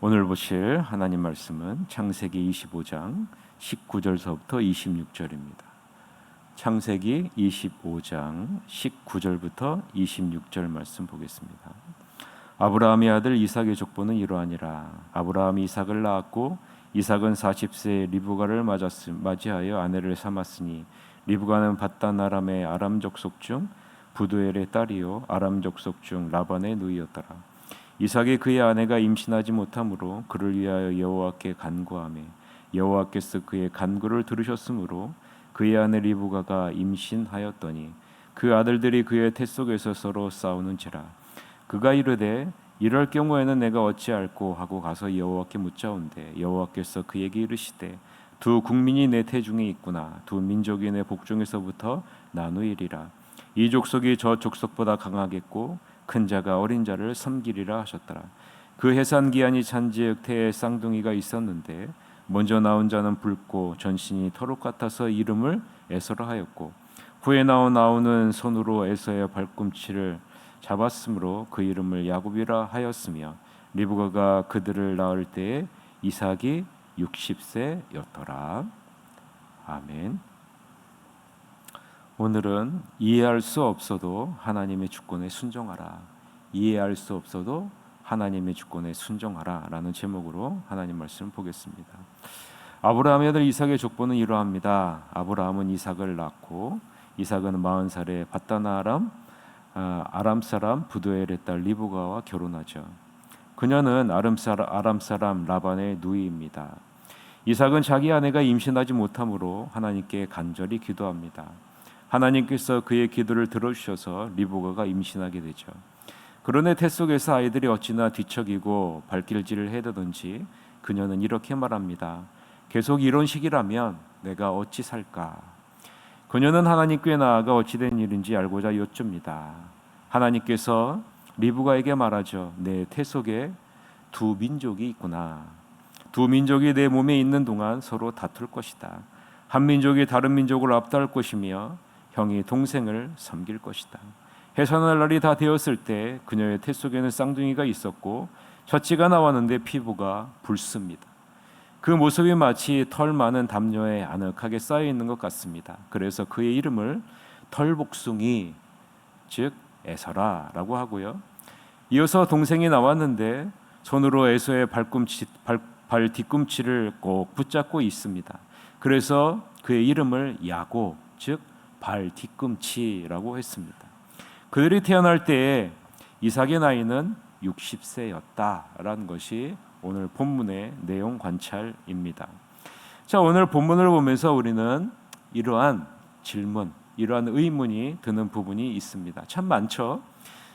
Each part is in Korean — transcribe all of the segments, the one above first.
오늘 보실 하나님 말씀은 창세기 25장 19절서부터 26절입니다. 창세기 25장 19절부터 26절 말씀 보겠습니다. 아브라함의 아들 이삭의 족보는 이러하니라. 아브라함이 이삭을 낳았고 이삭은 40세에 리브가를 맞이하여 아내를 삼았으니 리브가는 밧단 아람의 아람 족속 중 부두엘의 딸이요 아람 족속 중 라반의 누이였더라. 이삭이 그의 아내가 임신하지 못하므로 그를 위하여 여호와께 간구하며 여호와께서 그의 간구를 들으셨으므로 그의 아내 리브가가 임신하였더니 그 아들들이 그의 태 속에서 서로 싸우는지라. 그가 이르되 이럴 경우에는 내가 어찌할꼬 하고 가서 여호와께 묻자온대 여호와께서 그에게 이르시되 두 국민이 내 태중에 있구나. 두 민족이 내 복중에서부터 나누이리라. 이 족속이 저 족속보다 강하겠고 큰 자가 어린 자를 섬기리라 하셨더라. 그 해산 기한이 찬지의 태에 쌍둥이가 있었는데 먼저 나온 자는 붉고 전신이 터록 같아서 이름을 에서라 하였고 후에 나온 아우는 손으로 에서의 발꿈치를 잡았으므로 그 이름을 야곱이라 하였으며 리브가가 그들을 낳을 때에 이삭이 60세였더라. 아멘. 오늘은 이해할 수 없어도 하나님의 주권에 순종하라. 이해할 수 없어도 하나님의 주권에 순종하라 라는 제목으로 하나님 말씀을 보겠습니다. 아브라함의 아들 이삭의 족보는 이러합니다. 아브라함은 이삭을 낳고 이삭은 40살에 밧단 아람 사람 부두엘의 딸 리브가와 결혼하죠. 그녀는 아람 사람 라반의 누이입니다. 이삭은 자기 아내가 임신하지 못하므로 하나님께 간절히 기도합니다. 하나님께서 그의 기도를 들어주셔서 리브가가 임신하게 되죠. 그런데 태 속에서 아이들이 어찌나 뒤척이고 발길질을 해대든지 그녀는 이렇게 말합니다. 계속 이런 식이라면 내가 어찌 살까? 그녀는 하나님께 나아가 어찌된 일인지 알고자 여쭙니다. 하나님께서 리브가에게 말하죠. 내 태 속에 두 민족이 있구나. 두 민족이 내 몸에 있는 동안 서로 다툴 것이다. 한 민족이 다른 민족을 압도할 것이며 형이 동생을 섬길 것이다. 해산할 날이 다 되었을 때 그녀의 태 속에는 쌍둥이가 있었고 젖지가 나왔는데 피부가 붉습니다. 그 모습이 마치 털 많은 담요에 아늑하게 쌓여 있는 것 같습니다. 그래서 그의 이름을 털복숭이 즉 에서라라고 하고요. 이어서 동생이 나왔는데 손으로 에서의 발 뒤꿈치를 꼭 붙잡고 있습니다. 그래서 그의 이름을 야곱 즉 발 뒤꿈치라고 했습니다. 그들이 태어날 때에 이삭의 나이는 60세였다라는 것이 오늘 본문의 내용 관찰입니다. 자, 오늘 본문을 보면서 우리는 이러한 질문, 이러한 의문이 드는 부분이 있습니다. 참 많죠.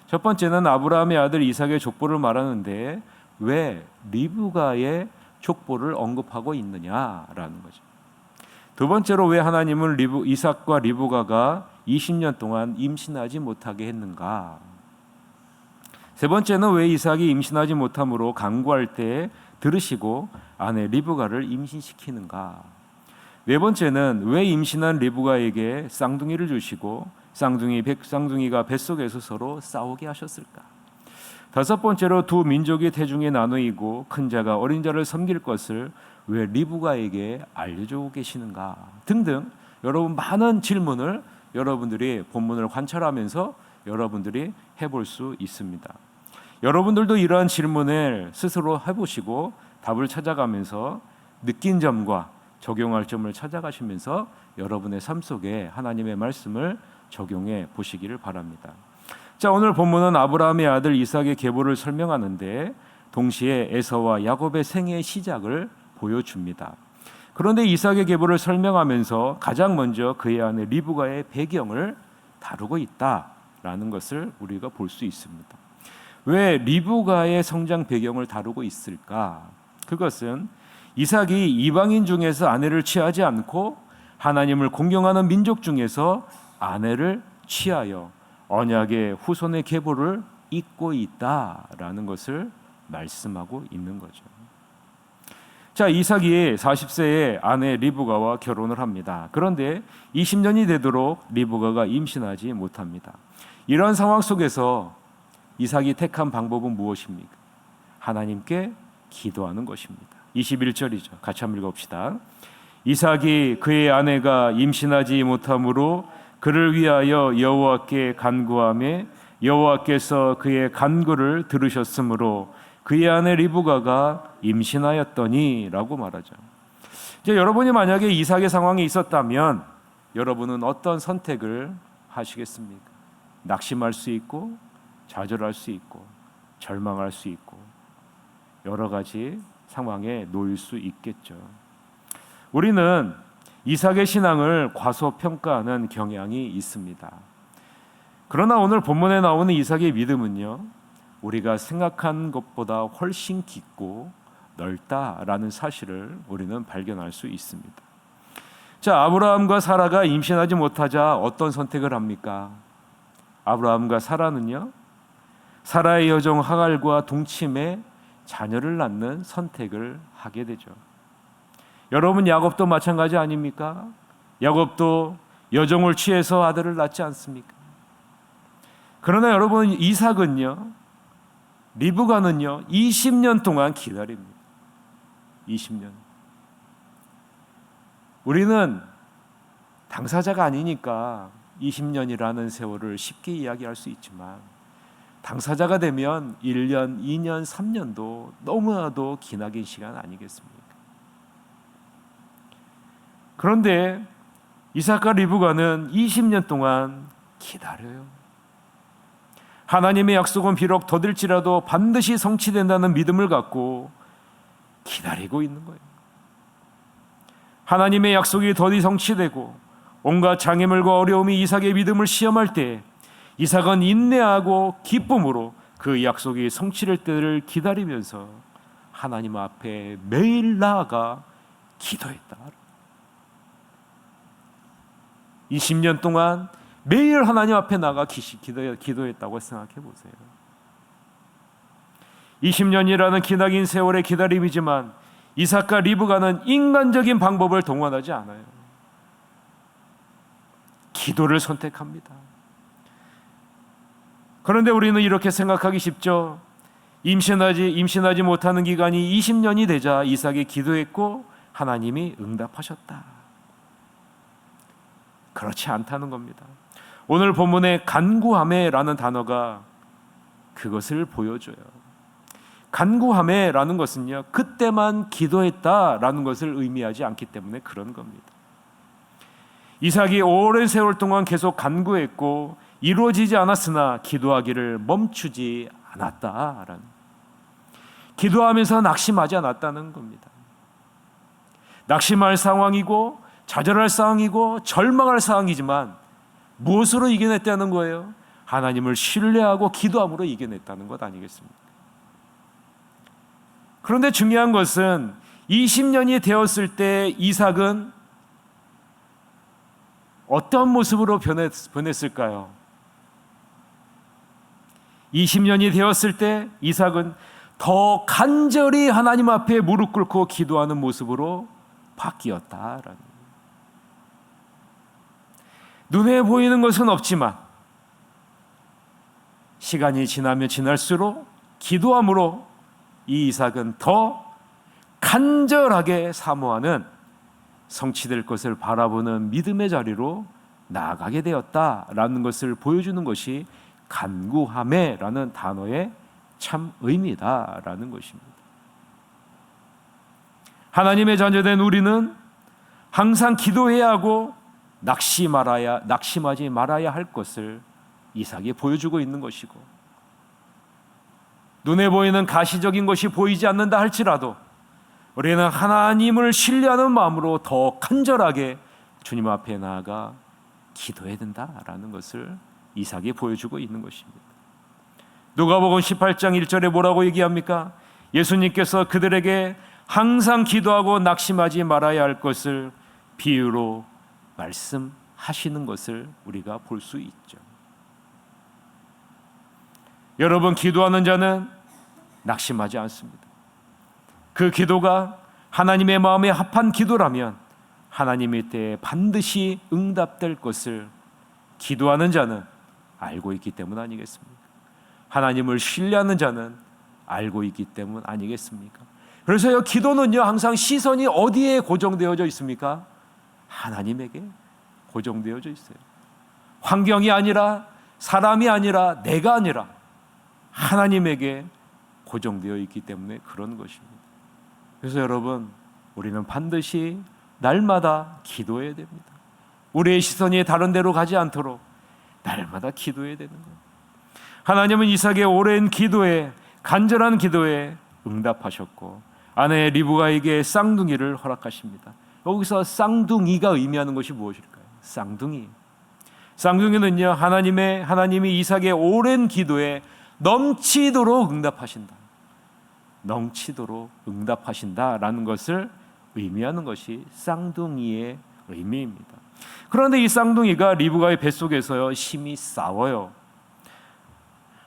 첫 번째는 아브라함의 아들 이삭의 족보를 말하는데 왜 리브가의 족보를 언급하고 있느냐라는 거죠. 두 번째로 왜 하나님은 이삭과 리브가가 20년 동안 임신하지 못하게 했는가? 세 번째는 왜 이삭이 임신하지 못함으로 간구할 때 들으시고 아내 리브가를 임신시키는가? 네 번째는 왜 임신한 리브가에게 쌍둥이를 주시고 쌍둥이가 뱃속에서 서로 싸우게 하셨을까? 다섯 번째로 두 민족이 태중에 나누이고 큰 자가 어린 자를 섬길 것을 왜 리브가에게 알려주고 계시는가? 등등 여러분 많은 질문을 여러분들이 본문을 관찰하면서 여러분들이 해볼 수 있습니다. 여러분들도 이러한 질문을 스스로 해보시고 답을 찾아가면서 느낀 점과 적용할 점을 찾아가시면서 여러분의 삶 속에 하나님의 말씀을 적용해 보시기를 바랍니다. 자, 오늘 본문은 아브라함의 아들 이삭의 계보를 설명하는데 동시에 에서와 야곱의 생애의 시작을 보여줍니다. 그런데 이삭의 계보를 설명하면서 가장 먼저 그의 아내 리브가의 배경을 다루고 있다라는 것을 우리가 볼 수 있습니다. 왜 리브가의 성장 배경을 다루고 있을까? 그것은 이삭이 이방인 중에서 아내를 취하지 않고 하나님을 공경하는 민족 중에서 아내를 취하여 언약의 후손의 계보를 잇고 있다라는 것을 말씀하고 있는 거죠. 자, 이삭이 40세에 아내 리브가와 결혼을 합니다. 그런데 20년이 되도록 리브가가 임신하지 못합니다. 이런 상황 속에서 이삭이 택한 방법은 무엇입니까? 하나님께 기도하는 것입니다. 21절이죠. 같이 한번 읽어봅시다. 이삭이 그의 아내가 임신하지 못함으로 그를 위하여 여호와께 간구하매 여호와께서 그의 간구를 들으셨으므로 그의 아내 리브가가 임신하였더니 라고 말하죠. 이제 여러분이 만약에 이삭의 상황에 있었다면 여러분은 어떤 선택을 하시겠습니까? 낙심할 수 있고 좌절할 수 있고 절망할 수 있고 여러 가지 상황에 놓일 수 있겠죠. 우리는 이삭의 신앙을 과소평가하는 경향이 있습니다. 그러나 오늘 본문에 나오는 이삭의 믿음은요, 우리가 생각한 것보다 훨씬 깊고 넓다라는 사실을 우리는 발견할 수 있습니다. 자, 아브라함과 사라가 임신하지 못하자 어떤 선택을 합니까? 아브라함과 사라는요, 사라의 여종 하갈과 동침해 자녀를 낳는 선택을 하게 되죠. 여러분, 야곱도 마찬가지 아닙니까? 야곱도 여종을 취해서 아들을 낳지 않습니까? 그러나 여러분, 이삭은요, 리브가는요 20년 동안 기다립니다. 20년. 우리는 당사자가 아니니까 20년이라는 세월을 쉽게 이야기할 수 있지만 당사자가 되면 1년, 2년, 3년도 너무나도 기나긴 시간 아니겠습니까? 그런데 이삭과 리브가는 20년 동안 기다려요. 하나님의 약속은 비록 더딜지라도 반드시 성취된다는 믿음을 갖고 기다리고 있는 거예요. 하나님의 약속이 더디 성취되고 온갖 장애물과 어려움이 이삭의 믿음을 시험할 때 이삭은 인내하고 기쁨으로 그 약속이 성취될 때를 기다리면서 하나님 앞에 매일 나아가 기도했다. 20년 동안 매일 하나님 앞에 나가 기도했다고 생각해 보세요. 20년이라는 기나긴 세월의 기다림이지만 이삭과 리브가는 인간적인 방법을 동원하지 않아요. 기도를 선택합니다. 그런데 우리는 이렇게 생각하기 쉽죠. 임신하지 못하는 기간이 20년이 되자 이삭이 기도했고 하나님이 응답하셨다. 그렇지 않다는 겁니다. 오늘 본문의 간구하매라는 단어가 그것을 보여줘요. 간구하매라는 것은요, 그때만 기도했다라는 것을 의미하지 않기 때문에 그런 겁니다. 이삭이 오랜 세월 동안 계속 간구했고 이루어지지 않았으나 기도하기를 멈추지 않았다라는, 기도하면서 낙심하지 않았다는 겁니다. 낙심할 상황이고 좌절할 상황이고 절망할 상황이지만 무엇으로 이겨냈다는 거예요? 하나님을 신뢰하고 기도함으로 이겨냈다는 것 아니겠습니까? 그런데 중요한 것은 20년이 되었을 때 이삭은 어떤 모습으로 변했을까요? 20년이 되었을 때 이삭은 더 간절히 하나님 앞에 무릎 꿇고 기도하는 모습으로 바뀌었다라는. 눈에 보이는 것은 없지만 시간이 지나면 지날수록 기도함으로 이 이삭은 더 간절하게 사모하는 성취될 것을 바라보는 믿음의 자리로 나아가게 되었다라는 것을 보여주는 것이 간구하매라는 단어의 참 의미다라는 것입니다. 하나님의 자녀된 우리는 항상 기도해야 하고 낙심하지 말아야 할 것을 이삭이 보여주고 있는 것이고, 눈에 보이는 가시적인 것이 보이지 않는다 할지라도 우리는 하나님을 신뢰하는 마음으로 더 간절하게 주님 앞에 나아가 기도해야 된다라는 것을 이삭이 보여주고 있는 것입니다. 누가복음 18장 1절에 뭐라고 얘기합니까? 예수님께서 그들에게 항상 기도하고 낙심하지 말아야 할 것을 비유로 말씀하시는 것을 우리가 볼 수 있죠. 여러분, 기도하는 자는 낙심하지 않습니다. 그 기도가 하나님의 마음에 합한 기도라면 하나님의 때에 반드시 응답될 것을 기도하는 자는 알고 있기 때문 아니겠습니까? 하나님을 신뢰하는 자는 알고 있기 때문 아니겠습니까? 그래서요, 기도는요 항상 시선이 어디에 고정되어져 있습니까? 하나님에게 고정되어져 있어요. 환경이 아니라, 사람이 아니라, 내가 아니라 하나님에게 고정되어 있기 때문에 그런 것입니다. 그래서 여러분, 우리는 반드시 날마다 기도해야 됩니다. 우리의 시선이 다른 데로 가지 않도록 날마다 기도해야 되는 거예요. 하나님은 이삭의 오랜 기도에, 간절한 기도에 응답하셨고 아내 리브가에게 쌍둥이를 허락하십니다. 여기서 쌍둥이가 의미하는 것이 무엇일까요? 쌍둥이. 쌍둥이는요, 하나님이 이삭의 오랜 기도에 넘치도록 응답하신다. 넘치도록 응답하신다라는 것을 의미하는 것이 쌍둥이의 의미입니다. 그런데 이 쌍둥이가 리브가의 뱃속에서요 심히 싸워요.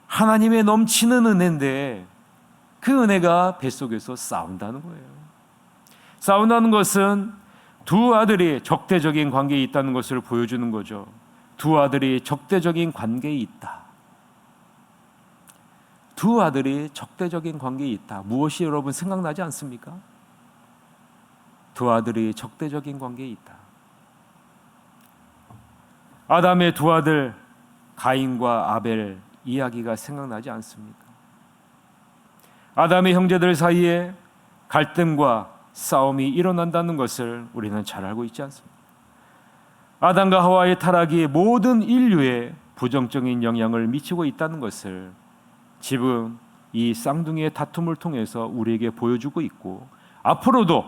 하나님의 넘치는 은혜인데 그 은혜가 뱃속에서 싸운다는 거예요. 싸운다는 것은 두 아들이 적대적인 관계에 있다는 것을 보여주는 거죠. 두 아들이 적대적인 관계에 있다. 두 아들이 적대적인 관계에 있다. 무엇이 여러분 생각나지 않습니까? 두 아들이 적대적인 관계에 있다. 아담의 두 아들 가인과 아벨 이야기가 생각나지 않습니까? 아담의 형제들 사이에 갈등과 싸움이 일어난다는 것을 우리는 잘 알고 있지 않습니까? 아담과 하와의 타락이 모든 인류에 부정적인 영향을 미치고 있다는 것을 지금 이 쌍둥이의 다툼을 통해서 우리에게 보여주고 있고, 앞으로도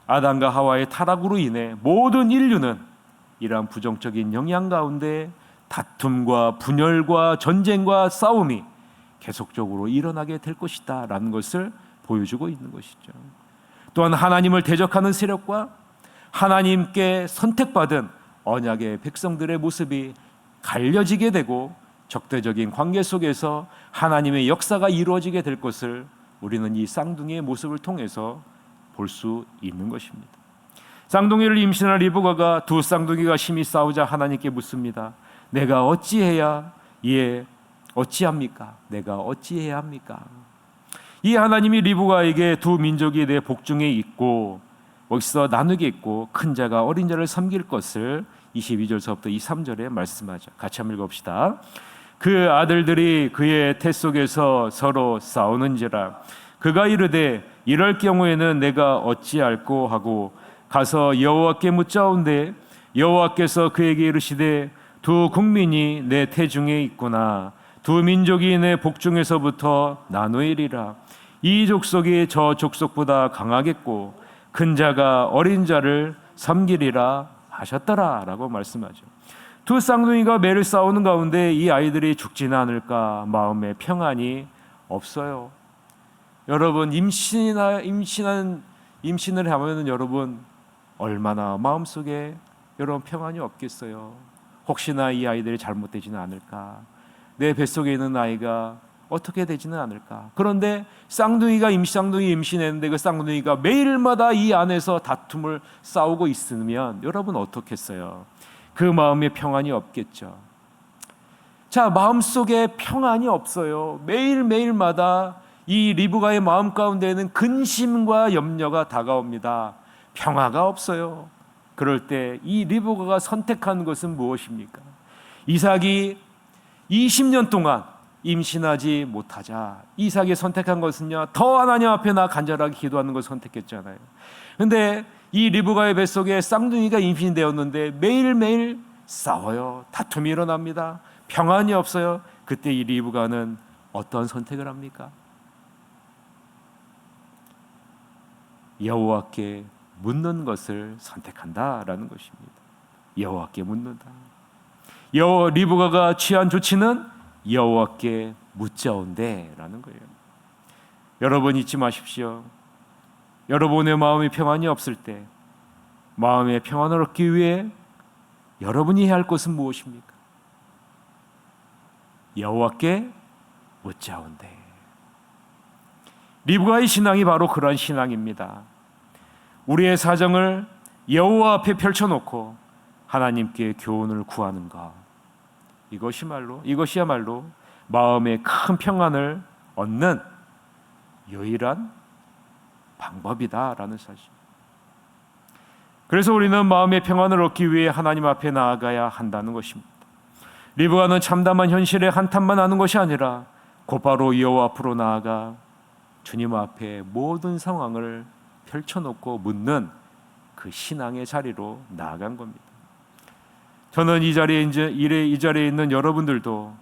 아담과 하와의 타락으로 인해 모든 인류는 이러한 부정적인 영향 가운데 다툼과 분열과 전쟁과 싸움이 계속적으로 일어나게 될 것이다 라는 것을 보여주고 있는 것이죠. 또한 하나님을 대적하는 세력과 하나님께 선택받은 언약의 백성들의 모습이 갈려지게 되고 적대적인 관계 속에서 하나님의 역사가 이루어지게 될 것을 우리는 이 쌍둥이의 모습을 통해서 볼 수 있는 것입니다. 쌍둥이를 임신한 리브가가 두 쌍둥이가 심히 싸우자 하나님께 묻습니다. 내가 어찌해야 어찌합니까? 내가 어찌해야 합니까? 이 하나님이 리브가에게 두 민족이 내 복중에 있고 여기서 나누게 있고 큰 자가 어린 자를 섬길 것을 22절서부터 23절에 말씀하죠. 같이 한번 읽읍시다. 그 아들들이 그의 태 속에서 서로 싸우는지라 그가 이르되 이럴 경우에는 내가 어찌할꼬 하고 가서 여호와께 묻자온대 여호와께서 그에게 이르시되 두 국민이 내 태중에 있구나 두 민족이 내 복중에서부터 나누리라 이 족속이 저 족속보다 강하겠고 큰 자가 어린 자를 섬기리라 하셨더라 라고 말씀하죠. 두 쌍둥이가 매일 싸우는 가운데 이 아이들이 죽지는 않을까 마음에 평안이 없어요. 여러분 임신을 하면은 여러분 얼마나 마음속에 여러분 평안이 없겠어요. 혹시나 이 아이들이 잘못되지는 않을까, 내 뱃속에 있는 아이가 어떻게 되지는 않을까. 그런데 쌍둥이가 임신했는데 그 쌍둥이가 매일마다 이 안에서 다툼을 싸우고 있으면 여러분 어떻겠어요? 그 마음에 평안이 없겠죠. 자, 마음속에 평안이 없어요. 매일매일마다 이 리브가의 마음 가운데에는 근심과 염려가 다가옵니다. 평화가 없어요. 그럴 때 이 리브가가 선택한 것은 무엇입니까? 이삭이 20년 동안 임신하지 못하자 이삭이 선택한 것은요, 더 하나님 앞에 나 간절하게 기도하는 것을 선택했잖아요. 그런데 이 리브가의 뱃속에 쌍둥이가 임신되었는데 매일매일 싸워요. 다툼이 일어납니다. 평안이 없어요. 그때 이 리브가는 어떤 선택을 합니까? 여호와께 묻는 것을 선택한다라는 것입니다. 여호와께 묻는다. 리브가가 취한 조치는 여호와께 묻자온대라는 거예요. 여러분 잊지 마십시오. 여러분의 마음이 평안이 없을 때 마음의 평안을 얻기 위해 여러분이 해야 할 것은 무엇입니까? 여호와께 묻자온대. 리브가의 신앙이 바로 그런 신앙입니다. 우리의 사정을 여호와 앞에 펼쳐놓고 하나님께 교훈을 구하는 것, 이것이야말로 마음의 큰 평안을 얻는 유일한 방법이다라는 사실. 그래서 우리는 마음의 평안을 얻기 위해 하나님 앞에 나아가야 한다는 것입니다. 리브가는 참담한 현실에 한탄만 하는 것이 아니라 곧바로 여호와 앞으로 나아가 주님 앞에 모든 상황을 펼쳐놓고 묻는 그 신앙의 자리로 나아간 겁니다. 저는 이 자리에 있는 여러분들도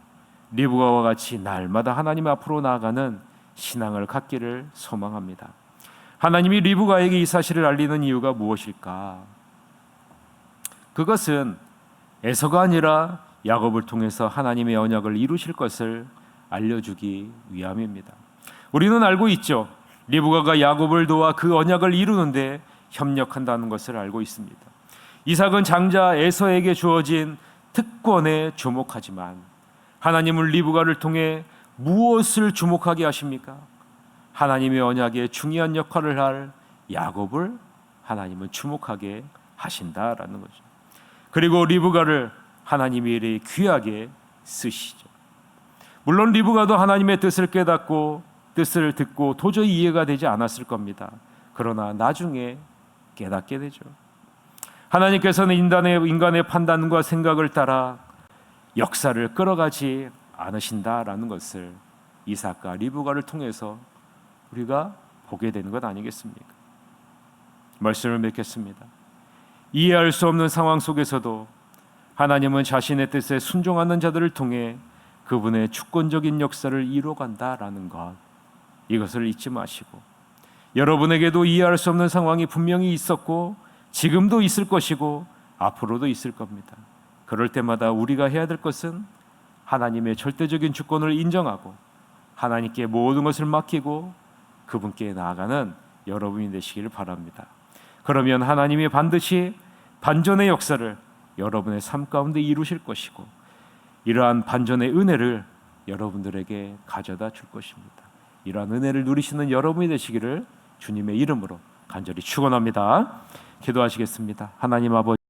리브가와 같이 날마다 하나님 앞으로 나아가는 신앙을 갖기를 소망합니다. 하나님이 리브가에게 이 사실을 알리는 이유가 무엇일까? 그것은 에서가 아니라 야곱을 통해서 하나님의 언약을 이루실 것을 알려주기 위함입니다. 우리는 알고 있죠. 리브가가 야곱을 도와 그 언약을 이루는데 협력한다는 것을 알고 있습니다. 이삭은 장자 에서에게 주어진 특권에 주목하지만 하나님은 리브가를 통해 무엇을 주목하게 하십니까? 하나님의 언약에 중요한 역할을 할 야곱을 하나님은 주목하게 하신다라는 거죠. 그리고 리브가를 하나님이 이리 귀하게 쓰시죠. 물론 리브가도 하나님의 뜻을 깨닫고 뜻을 듣고 도저히 이해가 되지 않았을 겁니다. 그러나 나중에 깨닫게 되죠. 하나님께서는 인간의 판단과 생각을 따라 역사를 끌어가지 않으신다라는 것을 이삭과 리브가를 통해서 우리가 보게 되는 것 아니겠습니까? 말씀을 맺겠습니다. 이해할 수 없는 상황 속에서도 하나님은 자신의 뜻에 순종하는 자들을 통해 그분의 주권적인 역사를 이루어간다라는 것, 이것을 잊지 마시고 여러분에게도 이해할 수 없는 상황이 분명히 있었고 지금도 있을 것이고 앞으로도 있을 겁니다. 그럴 때마다 우리가 해야 될 것은 하나님의 절대적인 주권을 인정하고 하나님께 모든 것을 맡기고 그분께 나아가는 여러분이 되시기를 바랍니다. 그러면 하나님이 반드시 반전의 역사를 여러분의 삶 가운데 이루실 것이고 이러한 반전의 은혜를 여러분들에게 가져다 줄 것입니다. 이러한 은혜를 누리시는 여러분이 되시기를 주님의 이름으로 간절히 축원합니다. 기도하시겠습니다. 하나님 아버지,